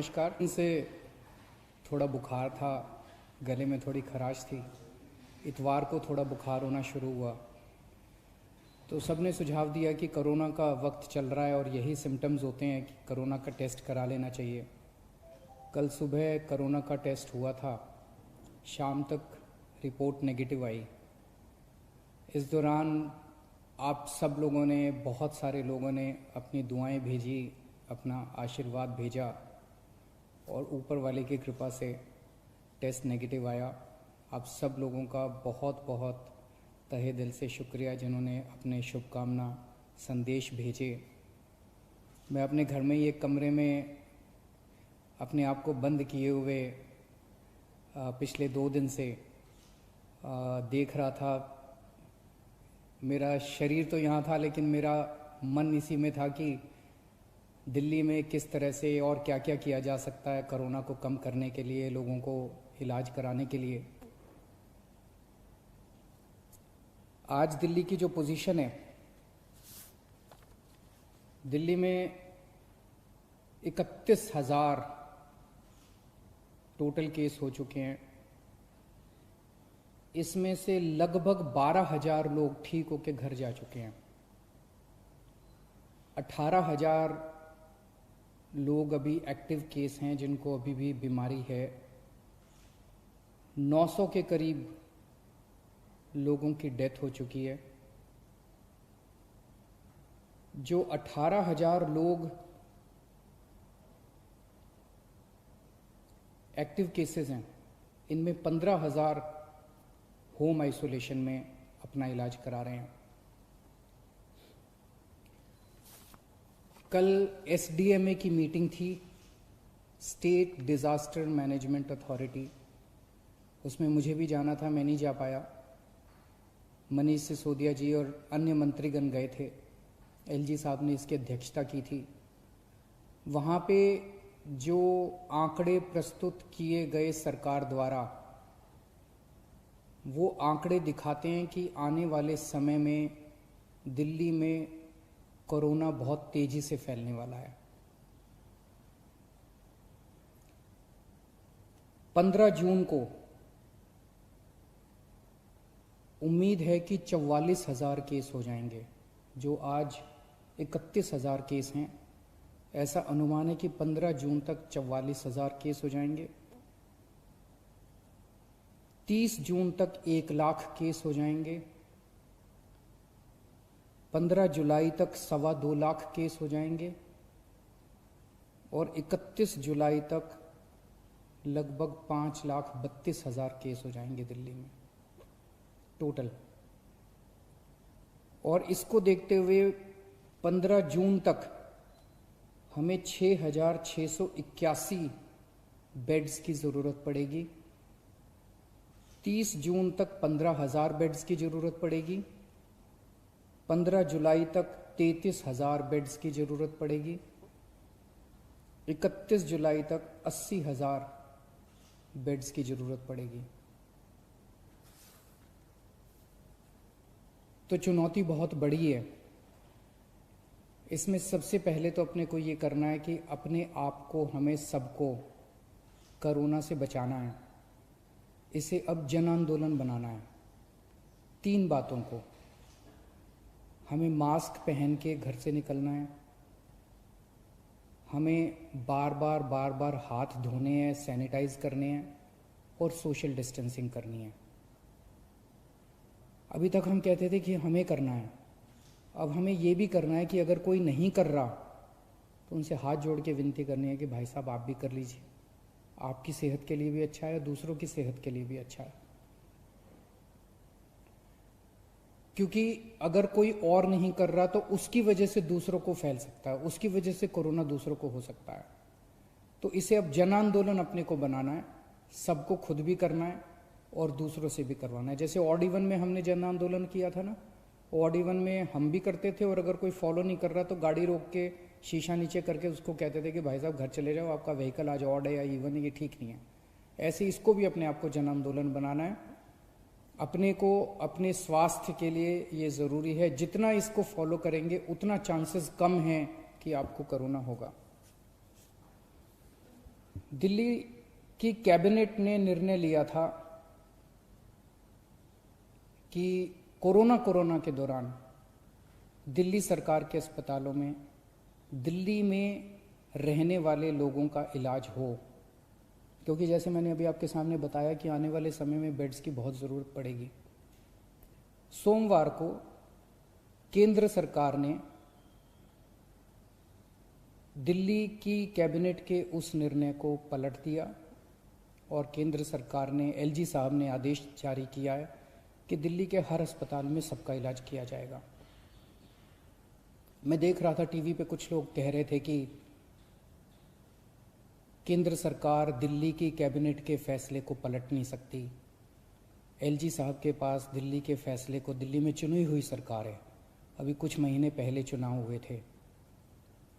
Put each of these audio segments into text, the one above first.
नमस्कार। इनसे थोड़ा बुखार था, गले में थोड़ी खराश थी। इतवार को थोड़ा बुखार होना शुरू हुआ तो सबने सुझाव दिया कि कोरोना का वक्त चल रहा है और यही सिम्टम्स होते हैं कि कोरोना का टेस्ट करा लेना चाहिए। कल सुबह कोरोना का टेस्ट हुआ था, शाम तक रिपोर्ट नेगेटिव आई। इस दौरान आप सब लोगों ने, बहुत सारे लोगों ने अपनी दुआएं भेजी, अपना आशीर्वाद भेजा और ऊपर वाले की कृपा से टेस्ट नेगेटिव आया। आप सब लोगों का बहुत बहुत तहे दिल से शुक्रिया जिन्होंने अपने शुभकामना संदेश भेजे। मैं अपने घर में ही एक कमरे में अपने आप को बंद किए हुए पिछले 2 दिन से देख रहा था। मेरा शरीर तो यहाँ था लेकिन मेरा मन इसी में था कि दिल्ली में किस तरह से और क्या क्या किया जा सकता है कोरोना को कम करने के लिए, लोगों को इलाज कराने के लिए। आज दिल्ली की जो पोजीशन है, दिल्ली में 31,000 टोटल केस हो चुके हैं। इसमें से लगभग 12,000 लोग ठीक होकर घर जा चुके हैं। 18,000 लोग अभी एक्टिव केस हैं जिनको अभी भी बीमारी है। 900 के करीब लोगों की डेथ हो चुकी है। जो 18,000 लोग एक्टिव केसेस हैं, इनमें 15,000 होम आइसोलेशन में अपना इलाज करा रहे हैं। कल SDMA की मीटिंग थी, स्टेट डिज़ास्टर मैनेजमेंट अथॉरिटी। उसमें मुझे भी जाना था, मैं नहीं जा पाया। मनीष सिसोदिया जी और अन्य मंत्रीगण गए थे। LG साहब ने इसकी अध्यक्षता की थी। वहाँ पे जो आंकड़े प्रस्तुत किए गए सरकार द्वारा, वो आंकड़े दिखाते हैं कि आने वाले समय में दिल्ली में कोरोना बहुत तेजी से फैलने वाला है। 15 जून को उम्मीद है कि 44,000 केस हो जाएंगे। जो आज 31,000 केस हैं, ऐसा अनुमान है कि 15 जून तक 44,000 केस हो जाएंगे। 30 जून तक 1 लाख केस हो जाएंगे। 15 जुलाई तक 2.25 लाख केस हो जाएंगे और 31 जुलाई तक लगभग 5,32,000 केस हो जाएंगे दिल्ली में टोटल। और इसको देखते हुए 15 जून तक हमें 6,681 बेड्स की ज़रूरत पड़ेगी। 30 जून तक 15,000 बेड्स की ज़रूरत पड़ेगी। 15 जुलाई तक 33,000 बेड्स की ज़रूरत पड़ेगी। 31 जुलाई तक 80,000 बेड्स की ज़रूरत पड़ेगी। तो चुनौती बहुत बड़ी है। इसमें सबसे पहले तो अपने को ये करना है कि अपने आप को, हमें सबको कोरोना से बचाना है। इसे अब जन आंदोलन बनाना है। 3 बातों को, हमें मास्क पहन के घर से निकलना है, हमें बार बार हाथ धोने हैं, सैनिटाइज करने हैं और सोशल डिस्टेंसिंग करनी है। अभी तक हम कहते थे कि हमें करना है, अब हमें ये भी करना है कि अगर कोई नहीं कर रहा तो उनसे हाथ जोड़ के विनती करनी है कि भाई साहब आप भी कर लीजिए। आपकी सेहत के लिए भी अच्छा है, दूसरों की सेहत के लिए भी अच्छा है। क्योंकि अगर कोई और नहीं कर रहा तो उसकी वजह से दूसरों को फैल सकता है, उसकी वजह से कोरोना दूसरों को हो सकता है। तो इसे अब जन आंदोलन अपने को बनाना है, सबको खुद भी करना है और दूसरों से भी करवाना है। जैसे ऑड इवन में हमने जन आंदोलन किया था ना, ऑड इवन में हम भी करते थे और अगर कोई फॉलो नहीं कर रहा तो गाड़ी रोक के शीशा नीचे करके उसको कहते थे कि भाई साहब घर चले जाओ, आपका व्हीकल आज ऑड है या इवन है, ये ठीक नहीं है। ऐसे इसको भी अपने आप को जन आंदोलन बनाना है। अपने को, अपने स्वास्थ्य के लिए ये ज़रूरी है। जितना इसको फॉलो करेंगे उतना चांसेस कम हैं कि आपको कोरोना होगा। दिल्ली की कैबिनेट ने निर्णय लिया था कि कोरोना के दौरान दिल्ली सरकार के अस्पतालों में दिल्ली में रहने वाले लोगों का इलाज हो, क्योंकि जैसे मैंने अभी आपके सामने बताया कि आने वाले समय में बेड्स की बहुत ज़रूरत पड़ेगी। सोमवार को केंद्र सरकार ने दिल्ली की कैबिनेट के उस निर्णय को पलट दिया और केंद्र सरकार ने, एलजी साहब ने आदेश जारी किया है कि दिल्ली के हर अस्पताल में सबका इलाज किया जाएगा। मैं देख रहा था टीवी पे कुछ लोग कह रहे थे कि केंद्र सरकार दिल्ली की कैबिनेट के फैसले को पलट नहीं सकती। एलजी साहब के पास दिल्ली के फैसले को, दिल्ली में चुनी हुई सरकार है, अभी कुछ महीने पहले चुनाव हुए थे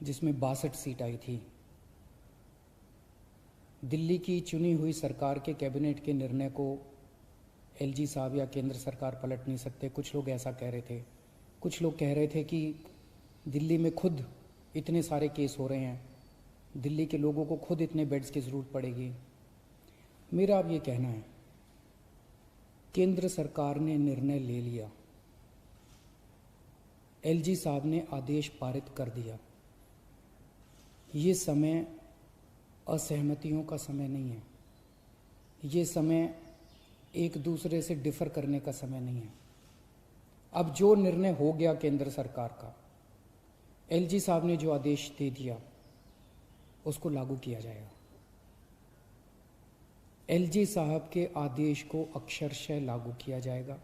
जिसमें 62 सीट आई थी। दिल्ली की चुनी हुई सरकार के कैबिनेट के निर्णय को एलजी साहब या केंद्र सरकार पलट नहीं सकते। कुछ लोग ऐसा कह रहे थे। कुछ लोग कह रहे थे कि दिल्ली में खुद इतने सारे केस हो रहे हैं, दिल्ली के लोगों को खुद इतने बेड्स की ज़रूरत पड़ेगी। मेरा अब ये कहना है, केंद्र सरकार ने निर्णय ले लिया, एलजी साहब ने आदेश पारित कर दिया। ये समय असहमतियों का समय नहीं है, ये समय एक दूसरे से डिफर करने का समय नहीं है। अब जो निर्णय हो गया केंद्र सरकार का, एलजी साहब ने जो आदेश दे दिया उसको लागू किया जाएगा। एलजी साहब के आदेश को अक्षरशः लागू किया जाएगा,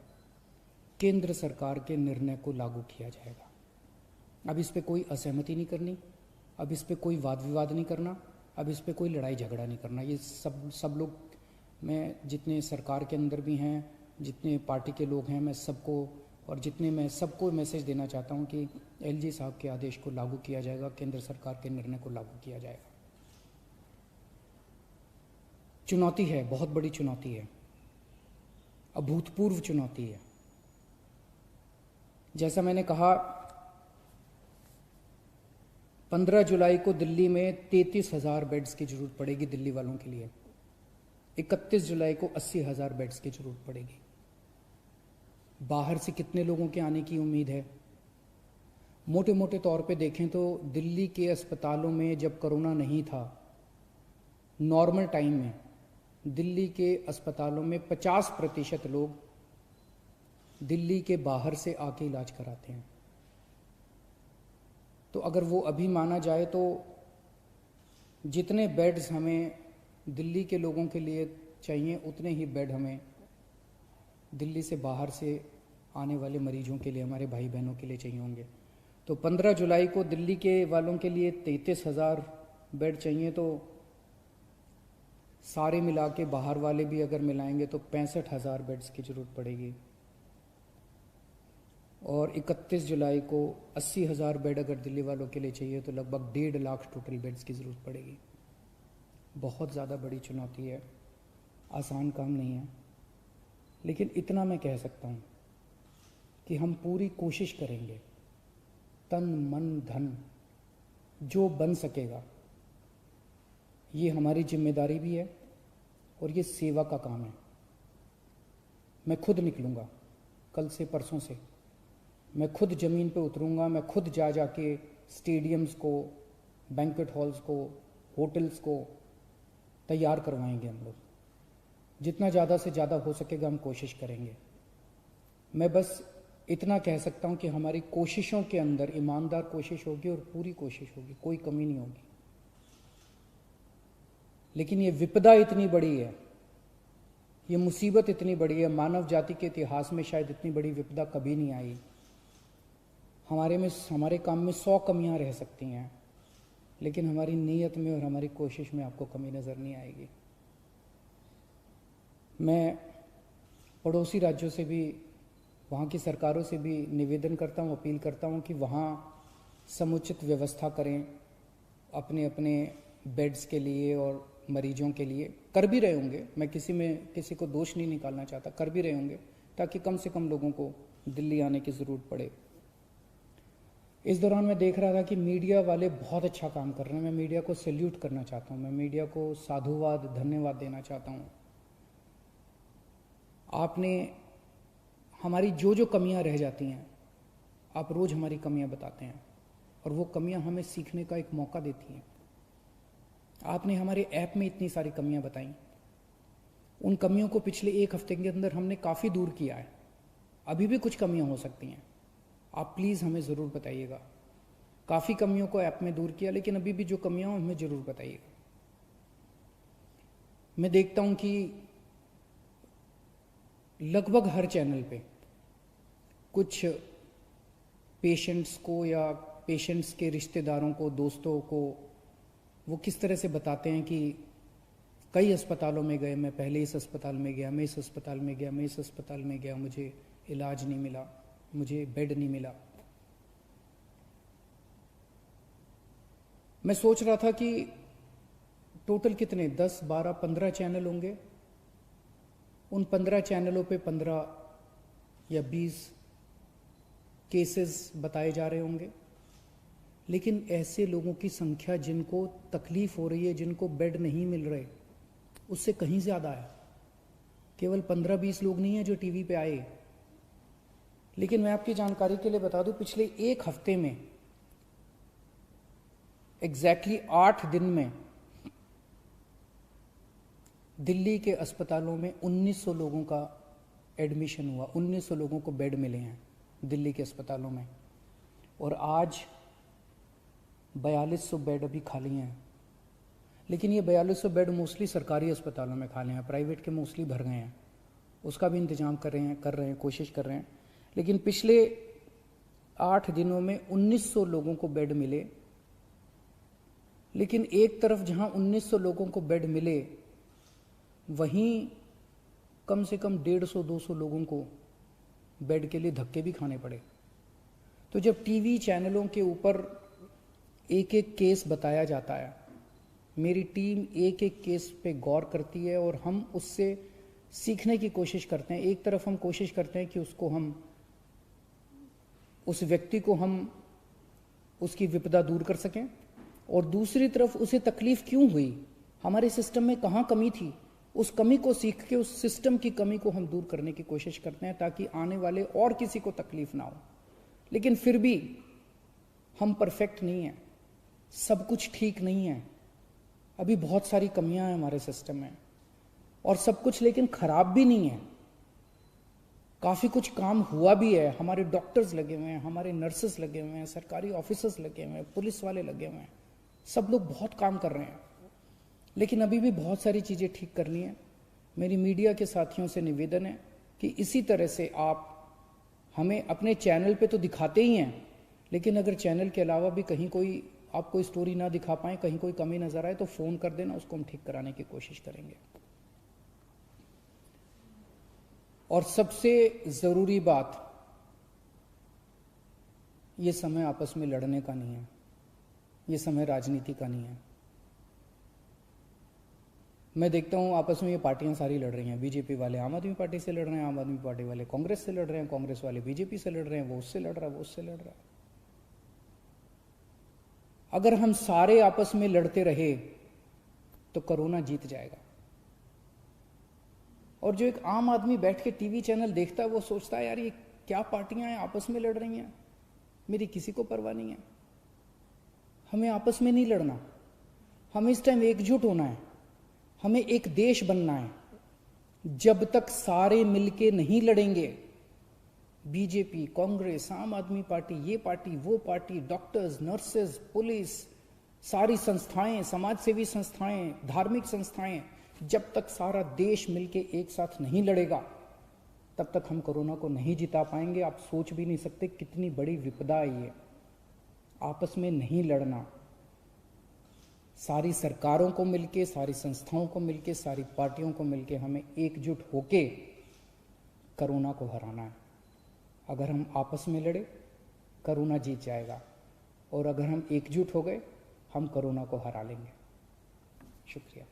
केंद्र सरकार के निर्णय को लागू किया जाएगा। अब इस पे कोई असहमति नहीं करनी, अब इस पे कोई वाद विवाद नहीं करना, अब इस पे कोई लड़ाई झगड़ा नहीं करना। ये सब लोग, मैं जितने सरकार के अंदर भी हैं, जितने पार्टी के लोग हैं, मैं सबको मैसेज देना चाहता हूं कि एलजी साहब के आदेश को लागू किया जाएगा, केंद्र सरकार के निर्णय को लागू किया जाएगा। चुनौती है, बहुत बड़ी चुनौती है, अभूतपूर्व चुनौती है। जैसा मैंने कहा, 15 जुलाई को दिल्ली में 33,000 बेड्स की जरूरत पड़ेगी दिल्ली वालों के लिए। 31 जुलाई को 80,000 बेड्स की जरूरत पड़ेगी। बाहर से कितने लोगों के आने की उम्मीद है? मोटे मोटे तौर पे देखें तो दिल्ली के अस्पतालों में जब कोरोना नहीं था, नॉर्मल टाइम में दिल्ली के अस्पतालों में 50% लोग दिल्ली के बाहर से आके इलाज कराते हैं। तो अगर वो अभी माना जाए तो जितने बेड्स हमें दिल्ली के लोगों के लिए चाहिए, उतने ही बेड हमें दिल्ली से बाहर से आने वाले मरीजों के लिए, हमारे भाई बहनों के लिए चाहिए होंगे। तो 15 जुलाई को दिल्ली के वालों के लिए 33,000 बेड चाहिए, तो सारे मिला के बाहर वाले भी अगर मिलाएंगे तो 65,000 बेड्स की जरूरत पड़ेगी। और 31 जुलाई को 80,000 बेड अगर दिल्ली वालों के लिए चाहिए तो लगभग 1.5 लाख टोटल बेड्स की ज़रूरत पड़ेगी। बहुत ज़्यादा बड़ी चुनौती है, आसान काम नहीं है। लेकिन इतना मैं कह सकता हूँ कि हम पूरी कोशिश करेंगे, तन मन धन जो बन सकेगा। ये हमारी जिम्मेदारी भी है और ये सेवा का काम है। मैं खुद निकलूँगा, कल से परसों से मैं खुद ज़मीन पे उतरूँगा, मैं खुद जाके स्टेडियम्स को, बैंक्वेट हॉल्स को, होटल्स को तैयार करवाएंगे हम लोग। जितना ज़्यादा से ज़्यादा हो सकेगा हम कोशिश करेंगे। मैं बस इतना कह सकता हूँ कि हमारी कोशिशों के अंदर ईमानदार कोशिश होगी और पूरी कोशिश होगी, कोई कमी नहीं होगी। लेकिन ये विपदा इतनी बड़ी है, ये मुसीबत इतनी बड़ी है, मानव जाति के इतिहास में शायद इतनी बड़ी विपदा कभी नहीं आई। हमारे काम में 100 कमियां रह सकती हैं, लेकिन हमारी नीयत में और हमारी कोशिश में आपको कमी नज़र नहीं आएगी। मैं पड़ोसी राज्यों से भी, वहाँ की सरकारों से भी निवेदन करता हूँ, अपील करता हूँ कि वहाँ समुचित व्यवस्था करें अपने अपने बेड्स के लिए और मरीजों के लिए। कर भी रहे होंगे, मैं किसी को दोष नहीं निकालना चाहता, कर भी रहे होंगे ताकि कम से कम लोगों को दिल्ली आने की ज़रूरत पड़े। इस दौरान मैं देख रहा था कि मीडिया वाले बहुत अच्छा काम कर रहे हैं। मैं मीडिया को सैल्यूट करना चाहता हूँ, मैं मीडिया को साधुवाद धन्यवाद देना चाहता हूँ। आपने हमारी जो जो कमियां रह जाती हैं, आप रोज़ हमारी कमियां बताते हैं और वो कमियां हमें सीखने का एक मौका देती हैं। आपने हमारे ऐप में इतनी सारी कमियां बताई, उन कमियों को पिछले एक हफ्ते के अंदर हमने काफ़ी दूर किया है। अभी भी कुछ कमियां हो सकती हैं, आप प्लीज़ हमें ज़रूर बताइएगा। काफ़ी कमियों को ऐप में दूर किया, लेकिन अभी भी जो कमियां हो हमें ज़रूर बताइएगा। मैं देखता हूं कि लगभग हर चैनल पे कुछ पेशेंट्स को या पेशेंट्स के रिश्तेदारों को, दोस्तों को, वो किस तरह से बताते हैं कि कई अस्पतालों में गए, मैं पहले इस अस्पताल में गया, मैं इस अस्पताल में गया, मैं इस अस्पताल में गया, मुझे इलाज नहीं मिला, मुझे बेड नहीं मिला। मैं सोच रहा था कि टोटल कितने 10, 12, 15 चैनल होंगे। उन 15 चैनलों पे 15 या 20 केसेस बताए जा रहे होंगे, लेकिन ऐसे लोगों की संख्या जिनको तकलीफ हो रही है, जिनको बेड नहीं मिल रहे, उससे कहीं ज़्यादा है। केवल 15-20 लोग नहीं हैं जो टीवी पे आए। लेकिन मैं आपकी जानकारी के लिए बता दूं, पिछले एक हफ्ते में एग्जैक्टली 8 दिन में दिल्ली के अस्पतालों में 1900 लोगों का एडमिशन हुआ, 1900 लोगों को बेड मिले हैं दिल्ली के अस्पतालों में। और आज 4200 बेड अभी खाली हैं। लेकिन ये 4200 बेड मोस्टली सरकारी अस्पतालों में खाली हैं, प्राइवेट के मोस्टली भर गए हैं। उसका भी इंतजाम कर रहे हैं, कोशिश कर रहे हैं। लेकिन पिछले 8 दिनों में 1900 लोगों को बेड मिले। लेकिन एक तरफ जहां 1900 लोगों को बेड मिले, वहीं कम से कम 150-200 लोगों को बेड के लिए धक्के भी खाने पड़े। तो जब टीवी चैनलों के ऊपर एक एक केस बताया जाता है, मेरी टीम एक एक केस पे गौर करती है और हम उससे सीखने की कोशिश करते हैं। एक तरफ हम कोशिश करते हैं कि उस व्यक्ति को हम उसकी विपदा दूर कर सकें, और दूसरी तरफ उसे तकलीफ क्यों हुई, हमारे सिस्टम में कहाँ कमी थी, उस कमी को सीख के उस सिस्टम की कमी को हम दूर करने की कोशिश करते हैं, ताकि आने वाले और किसी को तकलीफ ना हो। लेकिन फिर भी हम परफेक्ट नहीं हैं, सब कुछ ठीक नहीं है, अभी बहुत सारी कमियां हैं हमारे सिस्टम में, और सब कुछ लेकिन खराब भी नहीं है। काफ़ी कुछ काम हुआ भी है, हमारे डॉक्टर्स लगे हुए हैं, हमारे नर्सेस लगे हुए हैं, सरकारी ऑफिसर्स लगे हुए हैं, पुलिस वाले लगे हुए हैं, सब लोग बहुत काम कर रहे हैं। लेकिन अभी भी बहुत सारी चीज़ें ठीक करनी है। मेरी मीडिया के साथियों से निवेदन है कि इसी तरह से आप हमें अपने चैनल पे तो दिखाते ही हैं, लेकिन अगर चैनल के अलावा भी कहीं कोई आप कोई स्टोरी ना दिखा पाएँ, कहीं कोई कमी नजर आए, तो फ़ोन कर देना, उसको हम ठीक कराने की कोशिश करेंगे। और सबसे ज़रूरी बात, ये समय आपस में लड़ने का नहीं है, ये समय राजनीति का नहीं है। मैं देखता हूँ आपस में ये पार्टियां सारी लड़ रही हैं। बीजेपी वाले आम आदमी पार्टी से लड़ रहे हैं, आम आदमी पार्टी वाले कांग्रेस से लड़ रहे हैं, कांग्रेस वाले बीजेपी से लड़ रहे हैं, वो उससे लड़ रहा है, वो उससे लड़ रहा है। अगर हम सारे आपस में लड़ते रहे तो कोरोना जीत जाएगा। और जो एक आम आदमी बैठ के टीवी चैनल देखता है, वो सोचता है यार ये क्या पार्टियां हैं, आपस में लड़ रही हैं, मेरी किसी को परवाह नहीं है। हमें आपस में नहीं लड़ना, हमें इस टाइम एकजुट होना है, हमें एक देश बनना है। जब तक सारे मिलके नहीं लड़ेंगे, बीजेपी, कांग्रेस, आम आदमी पार्टी, ये पार्टी, वो पार्टी, डॉक्टर्स, नर्सेज, पुलिस, सारी संस्थाएं, समाजसेवी संस्थाएं, धार्मिक संस्थाएं, जब तक सारा देश मिलके एक साथ नहीं लड़ेगा, तब तक हम कोरोना को नहीं जिता पाएंगे। आप सोच भी नहीं सकते कितनी बड़ी विपदा है ये। आपस में नहीं लड़ना, सारी सरकारों को मिलके, सारी संस्थाओं को मिलके, सारी पार्टियों को मिलके हमें एकजुट होके कोरोना को हराना है। अगर हम आपस में लड़े, कोरोना जीत जाएगा, और अगर हम एकजुट हो गए, हम कोरोना को हरा लेंगे। शुक्रिया।